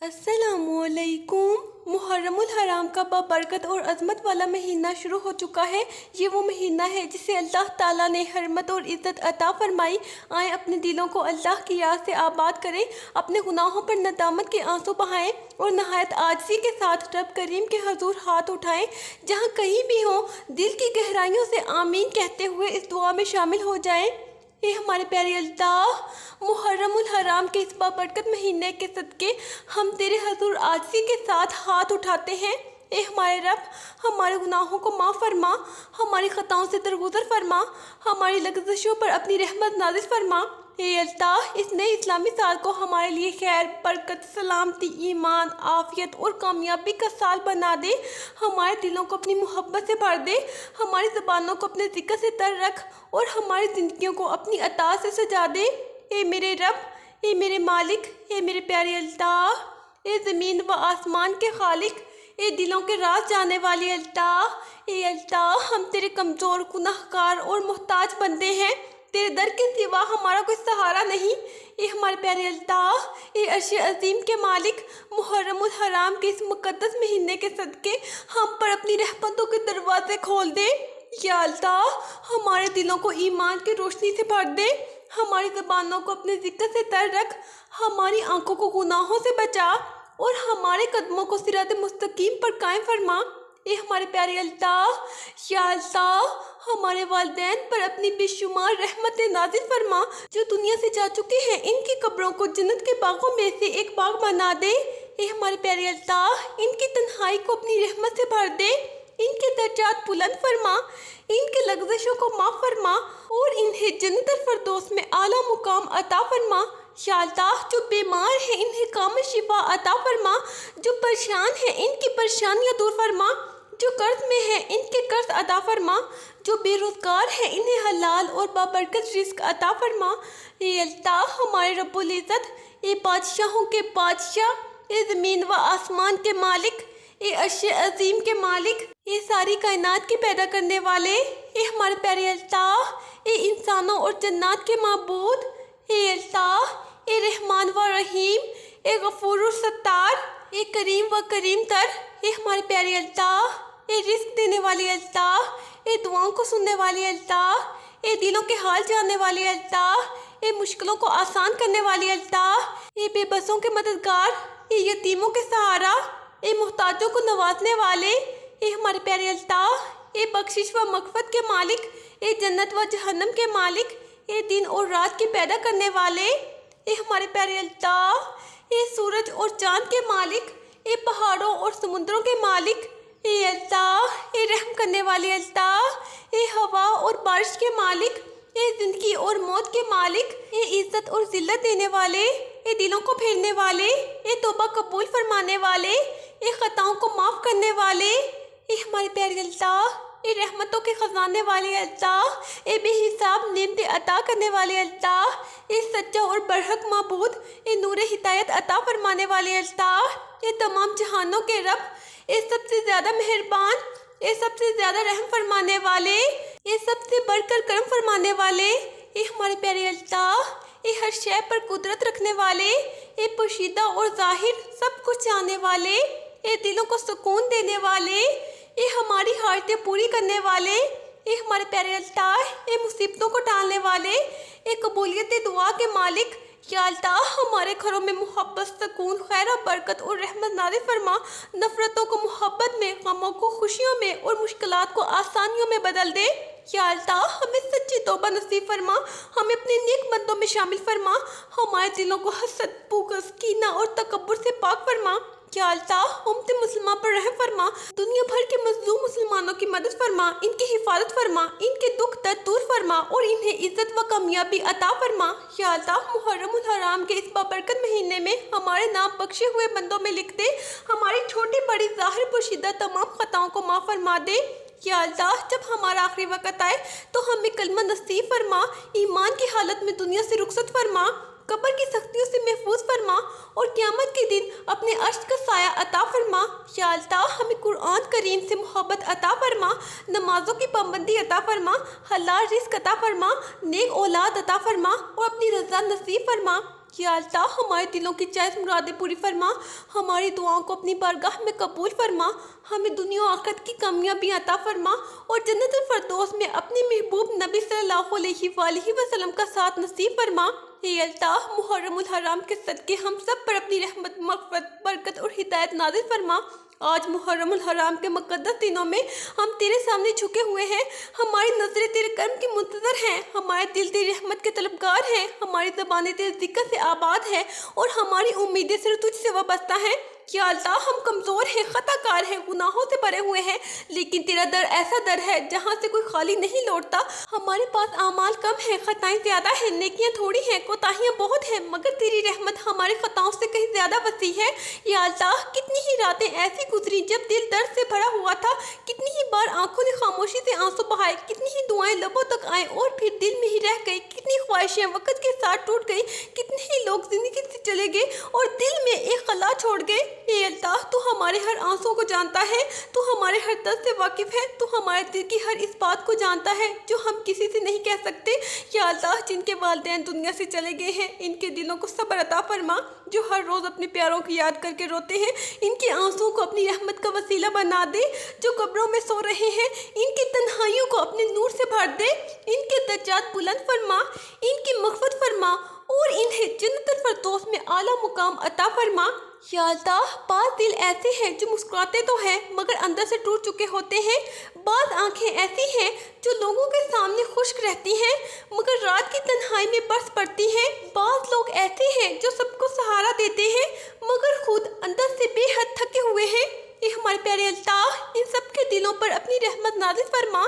अस्सलामुअलैकुम। मुहर्रमुल हराम का बाबरकत और अज़मत वाला महीना शुरू हो चुका है। ये वो महीना है जिसे अल्लाह ताला ने हरमत और इज़्ज़त अता फरमाई। आए अपने दिलों को अल्लाह की याद से आबाद करें, अपने गुनाहों पर नदामत के आंसू बहाएं और नहायत आजिज़ी के साथ रब करीम के हजूर हाथ उठाएं। जहाँ कहीं भी हों, दिल की गहराइयों से आमीन कहते हुए इस दुआ में शामिल हो जाएं। ये हमारे प्यारे अल्लाह, मुहर्रमुल हराम के इस बाबरकत महीने के सदके हम तेरे हजूर आजिज़ी के साथ हाथ उठाते हैं। ए हमारे रब, हमारे गुनाहों को माफ़ फरमा, हमारी ख़ताओं से दरगुजर फरमा, हमारी लग़ज़शों पर अपनी रहमत नाज़िल फरमा। ए अल्लाह, इस नए इस्लामी साल को हमारे लिए खैर, बरकत, सलामती, ईमान, आफ़ियत और कामयाबी का साल बना दे। हमारे दिलों को अपनी मोहब्बत से भर दे, हमारी ज़बानों को अपने ज़िक्र से तर रख और हमारी ज़िंदगियों को अपनी अता से सजा दे। ए मेरे रब, ए मेरे मालिक, ए मेरे प्यारे अल्लाह, ए ज़मीन व आसमान के खालिक, ए दिलों के राज जाने वाली अल्लाह, ए अल्लाह, हम तेरे कमज़ोर, गुनाहगार और मोहताज बंदे हैं। तेरे दर के सिवा हमारा कोई सहारा नहीं। ए हमारे प्यारे अल्लाह, ए अर्श अज़ीम के मालिक, मुहर्रमुल हराम के इस मुक़द्दस महीने के सदके हम पर अपनी रहमतों के दरवाज़े खोल दे। या अल्लाह, हमारे दिलों को ईमान की रोशनी से भर दे, हमारी ज़बानों को अपने ज़िक्र से तर रख, हमारी आंखों को गुनाहों से बचा और हमारे कदमों को सिरात मुस्तकीम पर कायम फरमा। ए हमारे प्यारे अल्लाह, या अल्लाह, हमारे वालिदैन पर अपनी बेशुमार रहमतें नाज़िल फरमा। जो दुनिया से जा चुके हैं, इनकी कब्रों को जन्नत के बागों में से एक बाग बना दे। ए हमारे प्यारे अल्लाह, इनकी तन्हाई को अपनी रहमत से भर दे, इनके दर्जात बुलंद फरमा, इनके लग़ज़शों को माफ़ फरमा और इन्हें जन्नतुल फिरदौस में आला मुकाम अता फरमा। या अल्लाह, जो बीमार हैं इन्हें कामिल शिफा अता फरमा, जो परेशान हैं इनकी परेशानियाँ दूर फरमा, जो कर्ज में हैं इनके कर्ज अता फरमा, जो बेरोज़गार हैं इन्हें हलाल और बाबरकत रिज़्क़ अता फरमा। ए अल्लाह, हमारे रब्बुल इज़्ज़त, ए बादशाहों के बादशाह, ए ज़मीन व आसमान के मालिक, ए अर्श अज़ीम के मालिक, ये सारी कायनात के पैदा करने वाले, ए हमारे प्यारे अल्लाह, ए इंसानों और जन्नात के माबूद, ए अल्लाह, ए रहमान व रहीम, ए गफूर सत्तार, ए करीम व करीम तर, ए हमारे प्यारे अल्लाह, ए रिस्क देने वाले अल्लाह, ए दुआओं को सुनने वाले अल्लाह, ए दिलों के हाल जानने वाले अल्लाह, ए मुश्किलों को आसान करने वाले अल्लाह, ए बेबसों के मददगार, ए यतीमों के सहारा, ए मोहताजों को नवाजने वाले, ए हमारे प्यारे अल्लाह, ए बख्शिश व मग़फ़िरत के मालिक, ए जन्नत व जहन्नम के मालिक, ए दिन और रात के पैदा करने वाले, ए हमारे प्यारे अल्लाह, ए सूरज और चाँद के मालिक, ए पहाड़ों और समुद्रों के मालिक, ए अल्लाह, ए रहम करने वाले अल्लाह, ए हवा और बारिश के मालिक, ए ज़िंदगी और मौत के मालिक, ए इज़्ज़त और ज़िल्लत देने वाले, ए दिलों को फेरने वाले, ए तौबा कबूल फरमाने वाले, ए ख़ताओं को माफ़ करने वाले, ए हमारे प्यारे अल्लाह, ए रहमतों के ख़जाने वाले अल्लाह, ए बेहिसाब नेमतें अता करने वाले अल्लाह, ए सच्चा और बरहक माबूद, ए नूर हिदायत अता फरमाने वाले अल्लाह, ए तमाम जहानों के रब, ए सबसे ज़्यादा मेहरबान, ए सबसे ज़्यादा रहम फरमाने वाले, ए सबसे बढ़कर करम फरमाने वाले, ए हमारे प्यारे अल्लाह, ए हर शय पर कुदरत रखने वाले, ए पोशीदा और ज़ाहिर सब कुछ जानने वाले, ए दिलों को सुकून देने वाले, ए हमारी हाजतें पूरी करने वाले, ए हमारे प्यारे अल्लाह, ए मुसीबतों को टालने वाले, ए कबूलियत दुआ के मालिक। या अल्लाह, हमारे घरों में मोहब्बत, सुकून, खैर और बरकत और रहमत नाज़िल फरमा। नफ़रतों को मोहब्बत में, गमों को खुशियों में और मुश्किलात को आसानियों में बदल दे। या अल्लाह, हमें सच्ची तौबा नसीब फरमा, हमें अपने नेक बंदों में शामिल फरमा, हमारे दिलों को हसद, बुग़्ज़, कीना और तकब्बुर से पाक फरमा। या अल्लाह, उम्मत मुसलमान पर रहम फरमा, दुनिया भर के मज़लूम मुसलमानों की मदद फरमा, इनकी हिफाजत फरमा, इनके दुख दर्द दूर फरमा और इन्हें इज़्ज़त व कामयाबी अता फरमा। या अल्लाह, मुहर्रमुल हराम के इस बाबरकत महीने में हमारे नाम बख्शे हुए बंदों में लिख दे, हमारी छोटी बड़ी ज़ाहिर पोशीदा तमाम ख़ताओं को माफ़ फरमा दे। या अल्लाह, जब हमारा आखिरी वक़्त आए तो हमें कलमा नसीब फरमा, ईमान की हालत में दुनिया से रुखसत फरमा, कब्र की सख्तियों से महफूज फरमा और क़यामत के दिन अपने अर्श का साया अता फरमा। या अल्लाह, हमें कुरान करीम से मोहब्बत अता फरमा, नमाजों की पाबंदी अता फरमा, हलाल रिज़्क़ अता फरमा, नेक औलाद अता फरमा और अपनी रज़ा नसीब फरमा। या अल्लाह हमारे दिलों की जायज़ मुरादें पूरी फरमा, हमारी दुआओं को अपनी बारगाह में कबूल फरमा, हमें दुनिया और आखिरत की कामयाबी अता फरमा और जन्नतुल फरदौस में अपने महबूब नबी सल्लल्लाहु अलैहि वसल्लम का साथ नसीब फरमा। हे अल्लाह, मुहर्रमुल हराम के सदके हम सब पर अपनी रहमत, मग़फ़िरत, बरकत और हिदायत नाज़िल फरमा। आज मुहर्रमुल हराम के मुक़द्दस दिनों में हम तेरे सामने झुके हुए हैं, हमारी नज़रें तेरे कर्म की मुंतज़र हैं, हमारे दिल तेरी रहमत के तलबगार हैं, हमारी ज़बानें तेरे ज़िक्र से आबाद है और हमारी उम्मीदें सिर्फ तुझसे वाबस्ता हैं। या अल्लाह, हम कमज़ोर हैं, ख़ताकार हैं, गुनाहों से भरे हुए हैं, लेकिन तेरा दर ऐसा दर है जहाँ से कोई खाली नहीं लौटता। हमारे पास आमाल कम है, ख़ताएँ ज़्यादा हैं, नेकियां थोड़ी हैं, कोताहियाँ बहुत हैं, मगर तेरी रहमत हमारी ख़ताओं से कहीं ज़्यादा वसी है। या अल्लाह, कितनी ही रातें ऐसी गुजरी जब दिल दर्द से भरा हुआ था, कितनी ही बार आंखों ने खामोशी से आंसू बहाए, कितनी ही दुआएं लबों तक आए और फिर दिल में ही रह गई, कितनी ख्वाहिशें वक़्त के साथ टूट गई, कितने ही लोग ज़िंदगी से चले गए और दिल में एक खला छोड़ गए। हे अल्लाह, तू हमारे हर आंसुओं को जानता है, तू हमारे हर दर्द से वाकिफ़ है, तू हमारे दिल की हर इस बात को जानता है जो हम किसी से नहीं कह सकते। या अल्लाह, जिनके वालिदैन दुनिया से चले गए हैं, इनके दिलों को सब्र अता फरमा। जो हर रोज़ अपने प्यारों की याद करके रोते हैं, इनके आंसुओं को अपनी रहमत का वसीला बना दे। जो कब्रों में सो रहे हैं, इनकी तन्हाइयों को अपने नूर से भर दे, इनके दर्जात बुलंद फरमा, इनकी मग़फ़िरत फरमा और इन्हें जन्नतुल फरदौस में आला मुकाम अता फरमा। या अल्लाह, बाज़ दिल ऐसे हैं जो मुस्कुराते तो हैं मगर अंदर से टूट चुके होते हैं, बाज़ आंखें ऐसी हैं जो लोगों के सामने खुश्क रहती हैं मगर रात की तन्हाई में बरस पड़ती हैं, बाज़ लोग ऐसे हैं जो सबको सहारा देते हैं मगर खुद अंदर से बेहद थके हुए हैं। ये हमारे प्यारे अल्लाह, इन सब के दिलों पर अपनी रहमत नाज़िल फरमा।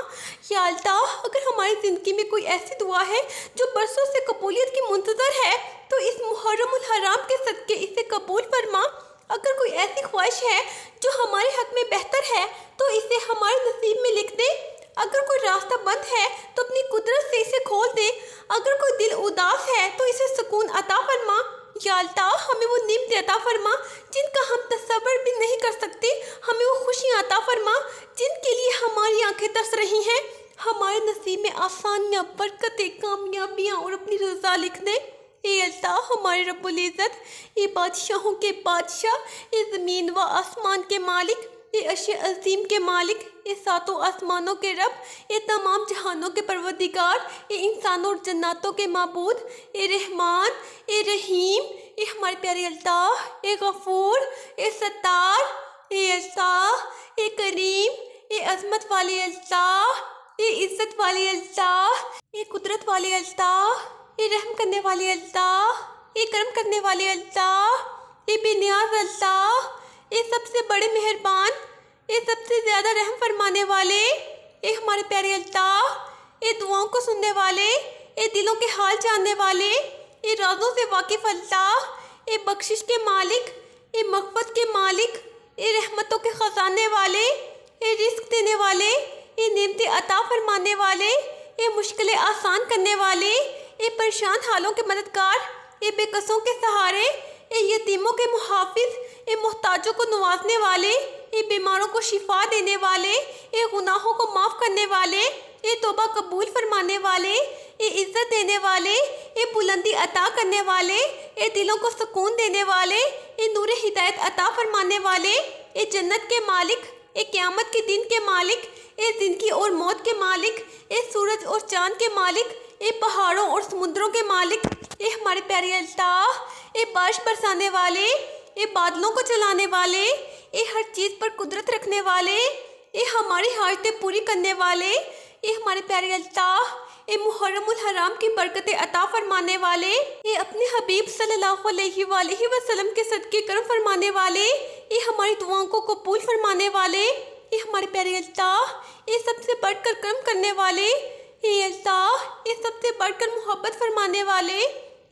या अल्लाह, अगर हमारी ज़िंदगी में कोई ऐसी दुआ है जो बरसों से कबूलियत की मुंतज़र है तो इस मुहर्रमुल हराम के सदके इसे कबूल फरमा। अगर कोई ऐसी ख्वाहिश है जो हमारे हक़ में बेहतर है तो इसे हमारे नसीब में लिख दे। अगर कोई रास्ता बंद है तो अपनी कुदरत से इसे खोल दे। अगर कोई दिल उदास है तो इसे सुकून अता फरमा। या अल्लाह, हमें वो नेमतें अता फरमा जिनका हम तसव्वुर भी नहीं कर सकते, हमें वो खुशियाँ अता फरमा जिनके लिए हमारी आंखें तरस रही हैं। हमारे नसीब में आसानियाँ, बरकतें, कामयाबियाँ और अपनी रज़ा लिख दे। ए अल्लाह, हमारे रब्बुल इज़्ज़त, ये बादशाहों के बादशाह, ये ज़मीन व आसमान के मालिक, ये अर्श अज़ीम के मालिक, ये सातों आसमानों के रब, ये तमाम जहानों के परवरदिगार, ये इंसानों और जन्नातों के माबूद, ये रहमान, ये रहीम, ये हमारे प्यारे अल्लाह, ये गफूर, ये सत्तार, ये अल्लाह, ये करीम, ये अज़मत वाले अल्लाह, ये इज़्ज़त वाले अल्लाह, ये कुदरत वाले अल्लाह, ये रहम करने वाले अल्लाह, ये करम करने वाले अल्लाह, ये बेनियाज अल्लाह, ये सबसे बड़े मेहरबान, ये सबसे ज़्यादा रहम फरमाने वाले, ये हमारे प्यारे अल्लाह, ये दुआओं को सुनने वाले, ये दिलों के हाल जानने वाले, ये राज़ों से वाकिफ़ अल्लाह, ये बख्शिश के मालिक, ये मग़फ़िरत के मालिक, ये रहमतों के ख़ज़ाने वाले, ये रिज़्क़ देने वाले, ये नेमतें अता फरमाने वाले, ये मुश्किलें आसान करने वाले, ये परेशान हालों के मददगार, ये बेकसों के सहारे, ये यतीमों के मुहाफ़िज़, ये मोहताजों को नवाजने वाले, ये बीमारों को शिफा देने वाले, ये गुनाहों को माफ़ करने वाले, ये तौबा कबूल फरमाने वाले, ये इज़्ज़त देने वाले, ये बुलंदी अता करने वाले, ये दिलों को सुकून देने वाले, ये नूर हिदायत अता फरमाने वाले, ये जन्नत के मालिक, ये क़यामत के दिन के मालिक, ये ज़िंदगी और मौत के मालिक, ये सूरज और चाँद के मालिक, ये पहाड़ों और समुद्रों के मालिक, ये हमारे प्यारे अल्लाह, ये बारिश बरसाने वाले, ये बादलों को चलाने वाले, ये हर चीज़ पर कुदरत रखने वाले, ये हमारी हाजतें पूरी करने वाले, ये हमारे प्यारे अल्लाह, ये मुहर्रमुल हराम की बरकतें अता फरमाने वाले, ये अपने हबीब सल्लल्लाहु अलैहि वसल्लम के सदके करम फरमाने वाले, ये हमारी दुआओं को कबूल फरमाने वाले, ये हमारे प्यारे अल्लाह, ये सबसे बढ़कर करम करने वाले, ये अल्लाह, ये सबसे बढ़कर मोहब्बत फरमाने वाले,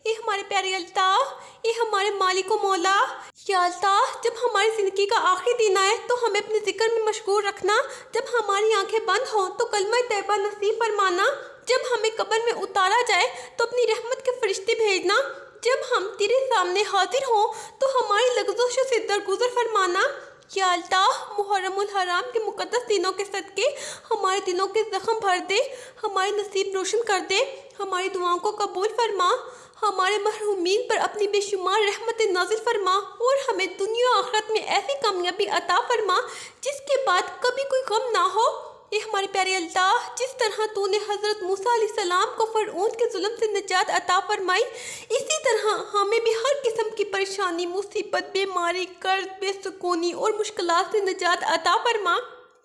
ये हमारे प्यारे अल्लाह, ये हमारे मालिक व मौला। या अल्लाह, जब हमारी ज़िंदगी का आखिरी दिन आए तो हमें अपने ज़िक्र में मशगूल रखना, जब हमारी आंखें बंद हों तो कलमा तैयबा नसीब फरमाना, जब हमें कब्र में उतारा जाए तो अपनी रहमत के फरिश्ते भेजना, जब हम तेरे सामने हाजिर हों तो हमारी लग़्ज़ों से दरगुजर फरमाना। या अल्लाह, मुहर्रमुल हराम के मुक़द्दस दिनों के सदके हमारे दिलों के ज़ख्म भर दे, हमारे नसीब रोशन कर दे, हमारी दुआओं को कबूल फरमा, हमारे महरूमीन पर अपनी बेशुमार रहमत नाजिल फरमा और हमें दुनिया आखिरत में ऐसी कामयाबी अता फरमा जिसके बाद कभी कोई गम ना हो। ये हमारे प्यारे अल्लाह, जिस तरह तूने हज़रत मूसा अलैहिस्सलाम को फ़िरऔन के जुल्म से निजात अता फरमाई, इसी तरह हमें भी हर किस्म की परेशानी, मुसीबत, बीमारी, कर्ज, बेसुकूनी और मुश्किलात से निजात अता फरमा।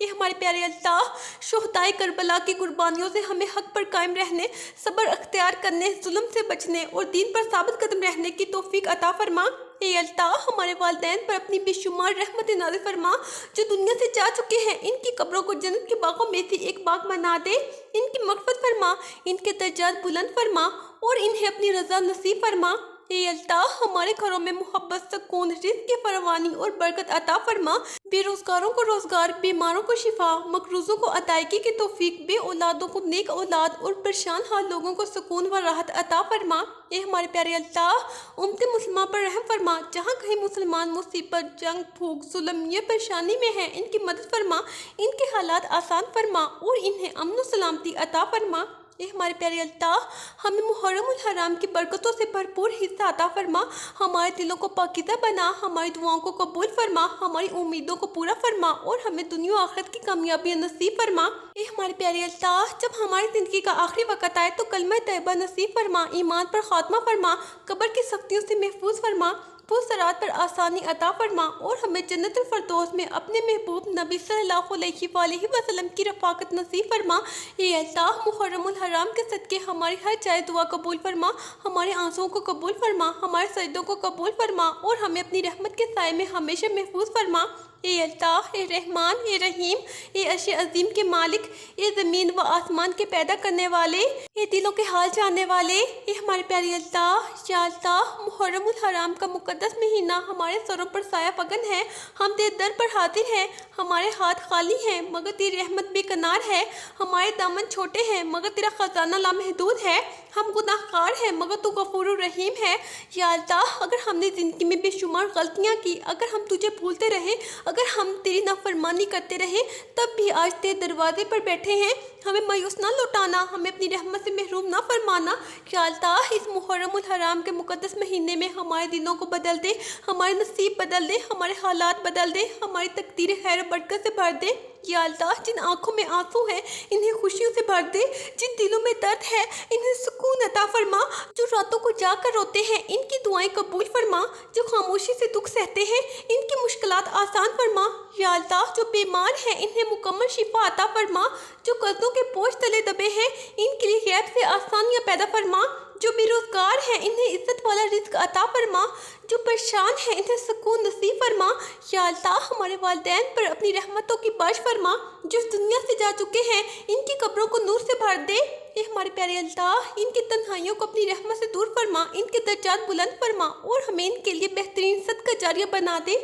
ये हमारे प्यारे अल्लाह, शुहदाए करबला की कुर्बानियों से हमें हक पर कायम रहने, सब्र अख्तियार करने, जुल्म से बचने और दीन पर साबित कदम रहने की तौफीक अता फरमा। ए अल्लाह, हमारे वालिदैन पर अपनी बेशुमार रहमत नाज़िल फरमा। जो दुनिया से जा चुके हैं, इनकी कब्रों को जन्नत के बागों में से एक बाग बना दे। इनकी मग़फ़िरत फरमा, इनके दर्जात बुलंद फरमा और इन्हें अपनी रज़ा नसीब फरमा। ए अल्लाह, हमारे घरों में मोहब्बत, सुकून, रिज़्क़ की फरवानी और बरकत अता फरमा। बेरोज़गारों को रोज़गार, बीमारों को शिफा, मकरूज़ों को अदायगी की तौफीक, बे औलादों को नेक औलाद और परेशान हाल लोगों को सुकून व राहत अता फरमा। ए हमारे प्यारे अल्लाह, उम्मत मुसलमान पर रहम फरमा। जहाँ कहीं मुसलमान मुसीबत, जंग, भूख, जुल्म या परेशानी में हैं, इनकी मदद फरमा, इनके हालात आसान फरमा और इन्हें अमन व सलामती अता फरमा। ये हमारे प्यारे अल्लाह, हमें मुहर्रमुल हराम की बरकतों से भरपूर हिस्सा अता फरमा। हमारे दिलों को पाकीज़ा बना, हमारी दुआओं को कबूल फरमा, हमारी उम्मीदों को पूरा फरमा और हमें दुनिया आखिरत की कामयाबी नसीब फरमा। ये हमारे प्यारे अल्लाह, जब हमारी ज़िंदगी का आखिरी वक़्त आए तो कलमा तैयबा नसीब फरमा, ईमान पर ख़ात्मा फरमा, कब्र की सख्तियों से महफूज फरमा, पुरसरात पर आसानी अता फरमा और हमें जन्नतुल फिरदौस में अपने महबूब नबी सल्लल्लाहु अलैहि वसल्लम की रफ़ाकत नसीब फरमा। ये अल्लाह, मुहर्रमुल हराम के सदके हमारी हर जायज़ दुआ कबूल फरमा, हमारे आंसुओं को कबूल फरमा, हमारे सजदों को कबूल फरमा और हमें अपनी रहमत के साए में हमेशा महफूज फरमा। ए अल्लाह, ए रहमान, ए रहीम, ए अर्श अज़ीम के मालिक, ए ज़मीन व आसमान के पैदा करने वाले, ए दिलों के हाल जानने वाले, ए हमारे प्यारे अल्लाह, या अल्लाह, मुहर्रमुल हराम का मुक़द्दस महीना हमारे सरों पर साया फगन है। हम तेरे दर पर हाजिर हैं, हमारे हाथ खाली हैं मगर तेरी रहमत बेकनार है, हमारे दामन छोटे हैं मगर तेरा ख़जाना लामहदूद है, हम गुनाहगार हैं मगर तू गफूर रहीम है। या अल्लाह, अगर हमने ज़िंदगी में बेशुमार गलतियाँ की, अगर हम तुझे भूलते रहे, अगर हम तेरी नाफरमानी करते रहे, तब भी आज तेरे दरवाजे पर बैठे हैं। हमें मायूस ना लौटाना, हमें अपनी रहमत से महरूम ना फरमाना। या अल्लाह, इस मुहर्रमुल हराम के मुक़द्दस महीने में हमारे दिलों को बदल दे, हमारे नसीब बदल दे, हमारे हालात बदल दे, हमारी तकदीर खैर बरकत से भर दे। या अल्लाह, जिन आँखों में आंसू हैं इन्हें खुशियों से भर दे, जिन दिलों में दर्द है इन्हें सुकून अता फरमा, जो रातों को जाकर रोते हैं इनकी दुआएं कबूल फरमा, जो खामोशी से दुख सहते हैं इनकी मुश्किलात आसान फरमा। या अल्लाह, जो बीमार हैं इन्हें मुकम्मल शिफा अता फरमा, जो कर्जों के बोझ तले दबे हैं इनके लिए गैब से आसानियाँ पैदा फरमा, जो बेरोजगार हैं इन्हें इज्जत वाला रिज़्क़ अता फरमा, जो परेशान हैं इन्हें सुकून नसीब फरमा। या अल्लाह, हमारे वालिदैन पर अपनी रहमतों की बारिश फरमा, जो इस दुनिया से जा चुके हैं इनकी कब्रों को नूर से भर दे। ये हमारे प्यारे अल्लाह, इनकी तन्हाइयों को अपनी रहमत से दूर फरमा, इनके दर्जात बुलंद फरमा और हमें इनके लिए बेहतरीन सदका जारिया बना दे।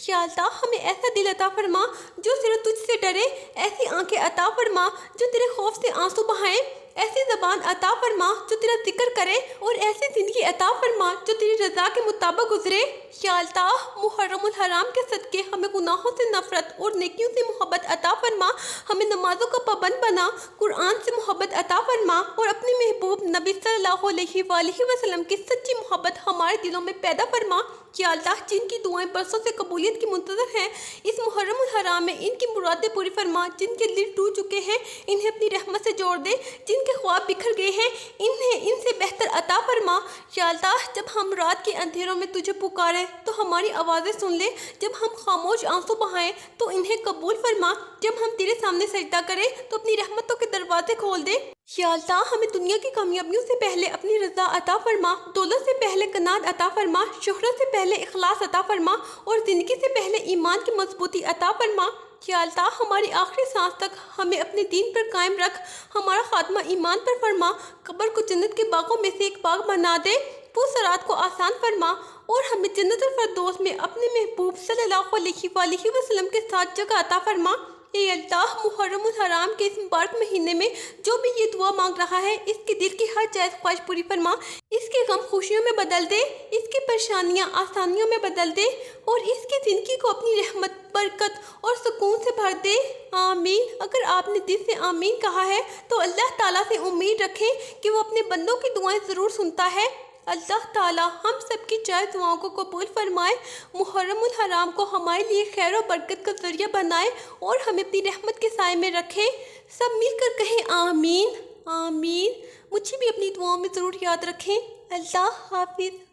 या अल्लाह, हमें ऐसा दिल अता फरमा जो सिर्फ तुझसे डरे, ऐसी आंखें अता फरमा जो तेरे खौफ से आंसू बहाएं, ऐसी ज़बान अता फरमा जो तेरा जिक्र करे और ऐसी ज़िंदगी अता फरमा जो तेरी रज़ा के मुताबिक गुजरे। या अल्लाह, मुहर्रमुल हराम के सदके हमें गुनाहों से नफरत और नेकियों से मोहब्बत अता फरमा, हमें नमाजों का पाबंद बना, कुरान से मोहब्बत अता फरमा और अपने महबूब नबी सल्लल्लाहु अलैहि वसल्लम की सच्ची मोहब्बत हमारे दिलों में पैदा फरमा। या अल्लाह, जिनकी दुआएं बरसों से कबूलियत की मुंतज़र हैं, इस मुहर्रमुल हराम में इनकी मुरादें पूरी फरमा, जिनके दिल टूट चुके हैं इन्हें अपनी रहमत से जोड़ दे, जिनके ख्वाब बिखर गए हैं इन्हें इनसे बेहतर अता फरमा। या अल्लाह, जब हम रात के अंधेरों में तुझे पुकारें तो हमारी आवाज़ें सुन ले, जब हम खामोश आंसू बहाएं तो इन्हें कबूल फरमा, जब हम तेरे सामने सजदा करें तो अपनी रहमतों के दरवाजे खोल दे। या अल्लाह, हमें दुनिया की कामयाबियों से पहले अपनी रज़ा अता फरमा, दौलत से पहले कनात अता फरमा, शोहरत से पहले इखलास अता फरमा और ज़िंदगी से पहले ईमान की मजबूती अता फरमा। या अल्लाह, हमारी आखिरी सांस तक हमें अपने दीन पर कायम रख, हमारा खात्मा ईमान पर फरमा, कब्र को जन्नत के बागों में से एक बाग बना दे, पुरसरात को आसान फरमा और हमें जन्नतुल फिरदौस में अपने महबूब सल्लल्लाहु अलैहि वसल्लम के साथ जगह अता फरमा। ए अल्लाह, मुहर्रमुल हराम के इस मुबारक महीने में जो भी ये दुआ मांग रहा है, इसके दिल की हर जायज़ ख्वाहिश पूरी फरमा, इसके गम खुशियों में बदल दे, इसकी परेशानियाँ आसानियों में बदल दे और इसकी ज़िंदगी को अपनी रहमत, बरकत और सुकून से भर दे। आमीन। अगर आपने दिल से आमीन कहा है तो अल्लाह ताला से उम्मीद रखें कि वो अपने बंदों की दुआएं ज़रूर सुनता है। अल्लाह ताला हम सबकी जायज़ दुआओं को कबूल फरमाए, मुहर्रमुल हराम को हमारे लिए खैर और बरकत का ज़रिया बनाए और हमें अपनी रहमत के साए में रखे। सब मिलकर कहें आमीन आमीन। मुझे भी अपनी दुआओं में ज़रूर याद रखें। अल्लाह हाफिज़।